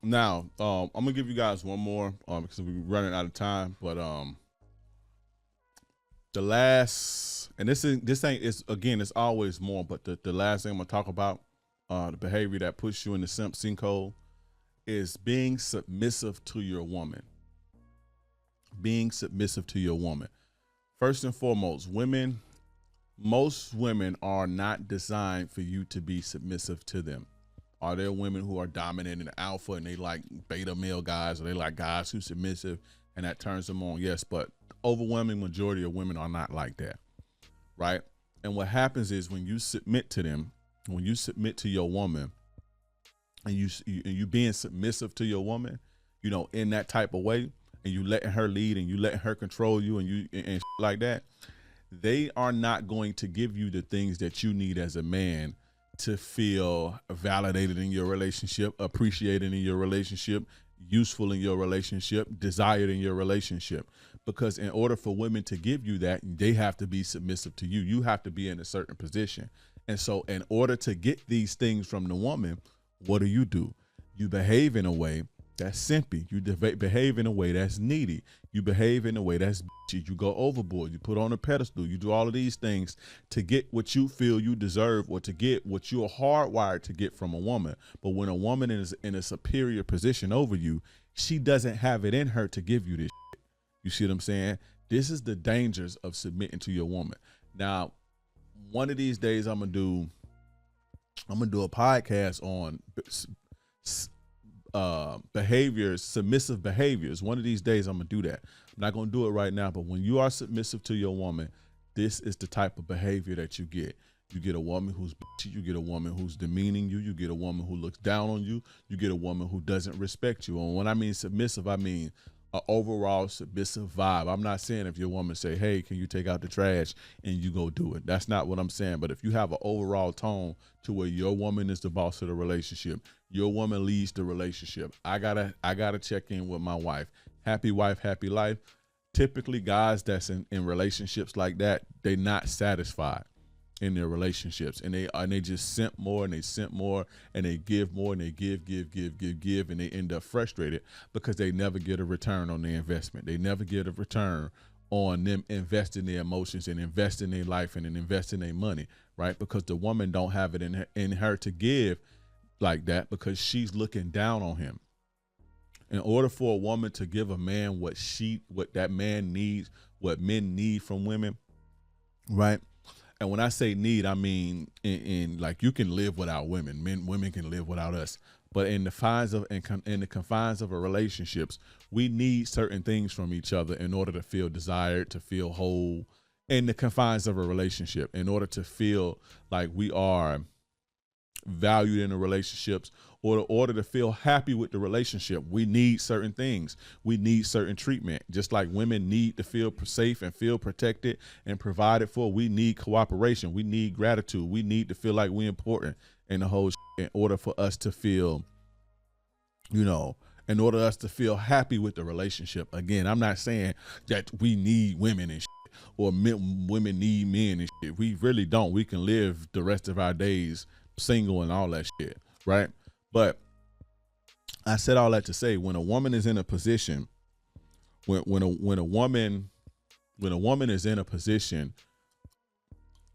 Now, I'm gonna give you guys one more because we're running out of time. But the last, and this ain't it's again, it's always more. But the last thing I'm gonna talk about, the behavior that puts you in the simp sinkhole is being submissive to your woman. Being submissive to your woman. First and foremost, most women are not designed for you to be submissive to them. Are there women who are dominant and alpha and they like beta male guys, or they like guys who submissive and that turns them on? Yes, but the overwhelming majority of women are not like that, right? And what happens is when you submit to them, when you submit to your woman, and you being submissive to your woman, you know, in that type of way, and you letting her lead and you letting her control you and like that, they are not going to give you the things that you need as a man to feel validated in your relationship, appreciated in your relationship, useful in your relationship, desired in your relationship. Because in order for women to give you that, they have to be submissive to you. You have to be in a certain position. And so in order to get these things from the woman, what do? You behave in a way that's simpy. You behave in a way that's needy. You behave in a way that's bitchy. You go overboard. You put on a pedestal. You do all of these things to get what you feel you deserve, or to get what you're hardwired to get from a woman. But when a woman is in a superior position over you, she doesn't have it in her to give you this shit. You see what I'm saying? This is the dangers of submitting to your woman. Now, one of these days I'm gonna do a podcast on behaviors, submissive behaviors. One of these days I'm gonna do that. I'm not gonna do it right now, but when you are submissive to your woman, this is the type of behavior that you get. You get a woman who's bitchy, you get a woman who's demeaning you, you get a woman who looks down on you, you get a woman who doesn't respect you. And when I mean submissive, I mean an overall submissive vibe. I'm not saying if your woman say, hey, can you take out the trash, and you go do it. That's not what I'm saying. But if you have an overall tone to where your woman is the boss of the relationship, your woman leads the relationship. I gotta check in with my wife. Happy wife, happy life. Typically guys that's in relationships like that, they not satisfied in their relationships, and they just simp more and they simp more and they give more and they give, and they end up frustrated because they never get a return on their investment. They never get a return on them investing their emotions and investing their life and investing their money, right? Because the woman don't have it in her to give like that, because she's looking down on him. In order for a woman to give a man what that man needs, what men need from women, right? And when I say need, I mean in like, you can live without women. Women can live without us. But in the confines of a relationships, we need certain things from each other in order to feel desired, to feel whole. In the confines of a relationship, in order to feel like we are valued in the relationships, or in order to feel happy with the relationship, we need certain things. We need certain treatment. Just like women need to feel safe and feel protected and provided for, we need cooperation. We need gratitude. We need to feel like we're important in the whole in order for us to feel, you know, in order for us to feel happy with the relationship. Again, I'm not saying that we need women and or women need men and shit. We really don't. We can live the rest of our days single and all that shit, right? But I said all that to say, when a woman is in a position, when a woman is in a position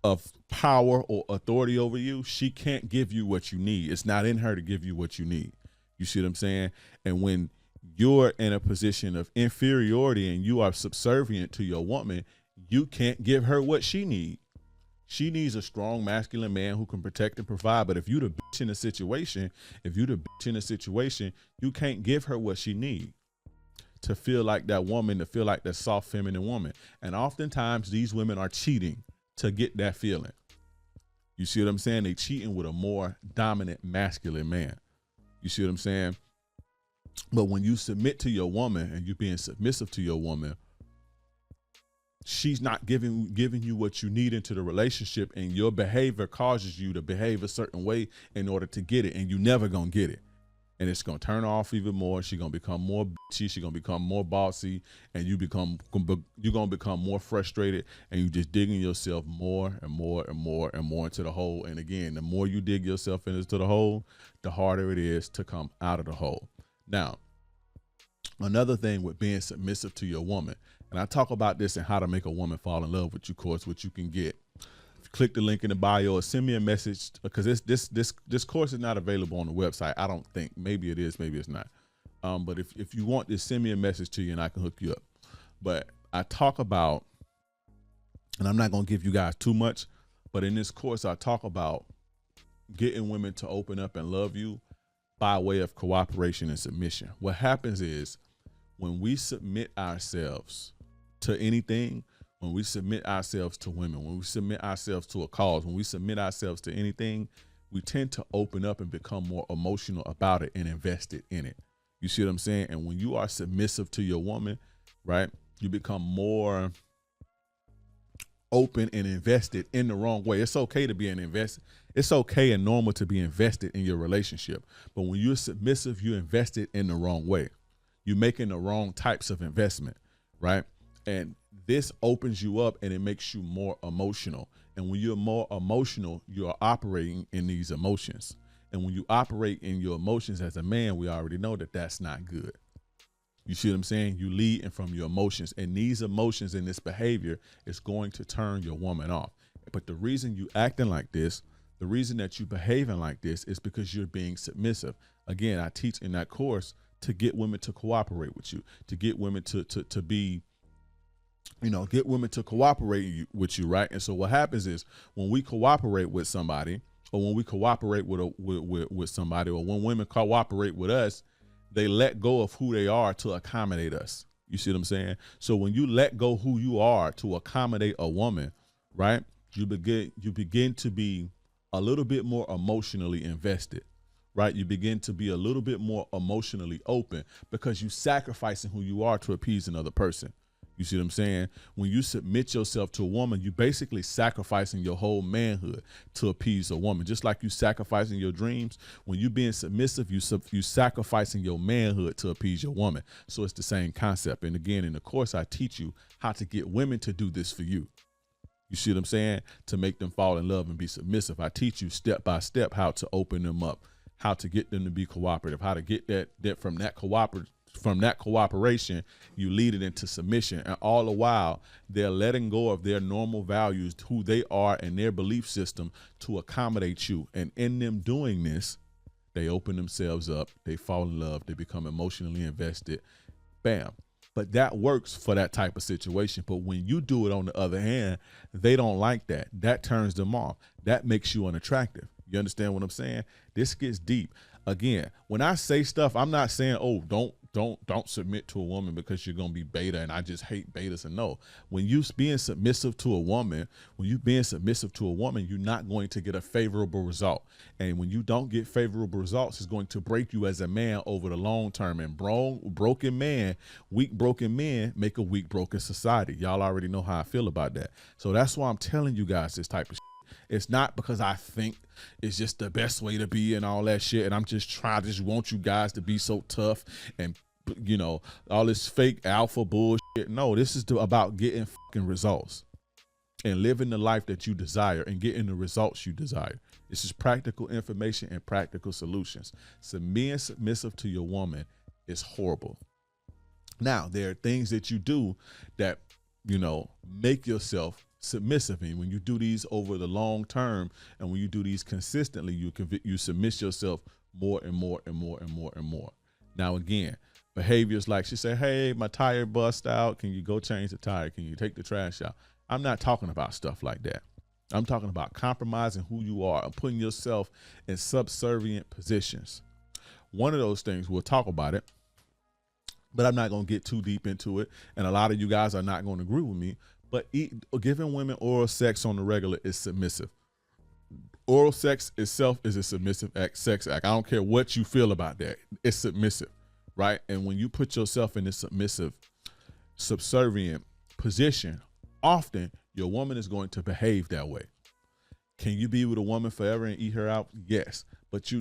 of power or authority over you, she can't give you what you need. It's not in her to give you what you need. You see what I'm saying? And when you're in a position of inferiority and you are subservient to your woman, you can't give her what she needs. She needs a strong masculine man who can protect and provide. But if you the bitch in a situation, you can't give her what she needs to feel like that woman, to feel like that soft feminine woman. And oftentimes these women are cheating to get that feeling. You see what I'm saying? They cheating with a more dominant masculine man. You see what I'm saying? But when you submit to your woman and you're being submissive to your woman, she's not giving you what you need into the relationship, and your behavior causes you to behave a certain way in order to get it, and you never gonna get it. And it's gonna turn off even more. She's gonna become more bitchy, she's gonna become more bossy, and you're gonna become more frustrated, and you just digging yourself more and more and more and more into the hole. And again, the more you dig yourself into the hole, the harder it is to come out of the hole. Now, another thing with being submissive to your woman, and I talk about this in How to Make a Woman Fall in Love with You course, which you can get. If you click the link in the bio or send me a message, because this course is not available on the website. I don't think. Maybe it is, maybe it's not. But if you want this, send me a message to you and I can hook you up. But I talk about, and I'm not going to give you guys too much, but in this course, I talk about getting women to open up and love you by way of cooperation and submission. What happens is when we submit ourselves to anything, when we submit ourselves to women, when we submit ourselves to a cause, when we submit ourselves to anything, we tend to open up and become more emotional about it and invested in it. You see what I'm saying? And when you are submissive to your woman, right, you become more open and invested in the wrong way. It's okay to be an invested. It's okay and normal to be invested in your relationship. But when you're submissive, you're invested in the wrong way. You're making the wrong types of investment, right? And this opens you up and it makes you more emotional. And when you're more emotional, you're operating in these emotions. And when you operate in your emotions as a man, we already know that that's not good. You see what I'm saying? You lead from your emotions, and these emotions and this behavior is going to turn your woman off. But the reason you acting like this, the reason that you behaving like this is because you're being submissive. Again, I teach in that course to get women to cooperate with you, to get women to be, get women to cooperate with you, right? And so what happens is when we cooperate with somebody, or when we cooperate with somebody, or when women cooperate with us, they let go of who they are to accommodate us. You see what I'm saying? So when you let go who you are to accommodate a woman, right, you begin to be a little bit more emotionally invested, right? You begin to be a little bit more emotionally open because you sacrificing who you are to appease another person. You see what I'm saying? When you submit yourself to a woman, you basically sacrificing your whole manhood to appease a woman. Just like you sacrificing your dreams, when you being submissive, you sacrificing your manhood to appease your woman. So it's the same concept. And again, in the course, I teach you how to get women to do this for you. You see what I'm saying? To make them fall in love and be submissive. I teach you step by step how to open them up, how to get them to be cooperative, how to get that from that cooperation, you lead it into submission. And all the while, they're letting go of their normal values, who they are and their belief system to accommodate you. And in them doing this, they open themselves up, they fall in love, they become emotionally invested. Bam. But that works for that type of situation. But when you do it on the other hand, they don't like that. That turns them off. That makes you unattractive. You understand what I'm saying? This gets deep. Again, when I say stuff, I'm not saying, oh, don't submit to a woman because you're going to be beta and I just hate betas. And no, when you being submissive to a woman, you're not going to get a favorable result. And when you don't get favorable results, it's going to break you as a man over the long term. And weak broken men make a weak broken society. Y'all already know how I feel about that. So that's why I'm telling you guys this type of shit. It's not because I think it's just the best way to be and all that shit. And I'm just want you guys to be so tough and, all this fake alpha bullshit. No, this is about getting fucking results and living the life that you desire and getting the results you desire. This is practical information and practical solutions. So being submissive to your woman is horrible. Now, there are things that you do that, make yourself submissive. And when you do these over the long term, and when you do these consistently, you submit yourself more and more and more and more and more. Now, again, behaviors like she said, hey, my tire bust out. Can you go change the tire? Can you take the trash out? I'm not talking about stuff like that. I'm talking about compromising who you are and putting yourself in subservient positions. One of those things, we'll talk about it, but I'm not going to get too deep into it. And a lot of you guys are not going to agree with me. But giving women oral sex on the regular is submissive. Oral sex itself is a submissive sex act. I don't care what you feel about that. It's submissive, right? And when you put yourself in this subservient position, often your woman is going to behave that way. Can you be with a woman forever and eat her out? Yes. But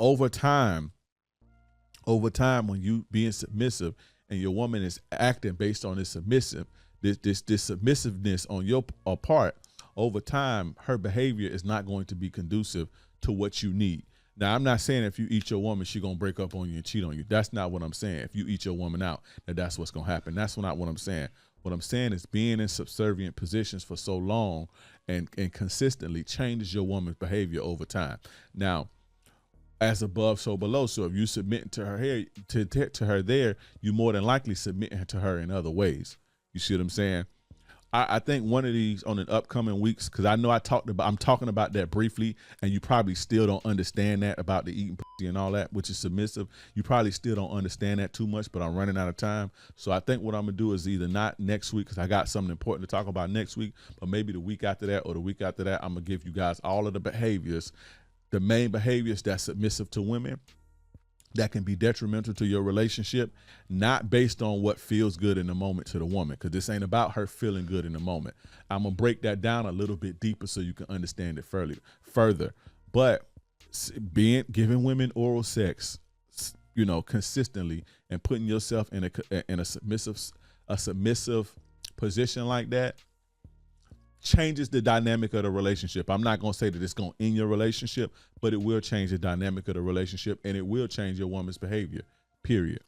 over time, when you being submissive and your woman is acting based on this submissiveness on your part, over time, her behavior is not going to be conducive to what you need. Now, I'm not saying if you eat your woman, she gonna break up on you and cheat on you. That's not what I'm saying. If you eat your woman out, that's what's gonna happen. That's not what I'm saying. What I'm saying is being in subservient positions for so long and consistently changes your woman's behavior over time. Now, as above, so below. So if you submit to her here, to her there, you more than likely submitting to her in other ways. You see what I'm saying? I think one of these on an upcoming weeks, because I know I'm talking about that briefly, and you probably still don't understand that about the eating pussy and all that, which is submissive. You probably still don't understand that too much, but I'm running out of time. So I think what I'm gonna do is either not next week, because I got something important to talk about next week, but maybe the week after that or the week after that, I'm gonna give you guys all of the behaviors, the main behaviors that's submissive to women, that can be detrimental to your relationship, not based on what feels good in the moment to the woman, because this ain't about her feeling good in the moment. I'm gonna break that down a little bit deeper so you can understand it further. But giving women oral sex, consistently, and putting yourself in a submissive position like that changes the dynamic of the relationship. I'm not going to say that it's going to end your relationship, but it will change the dynamic of the relationship, and it will change your woman's behavior, period.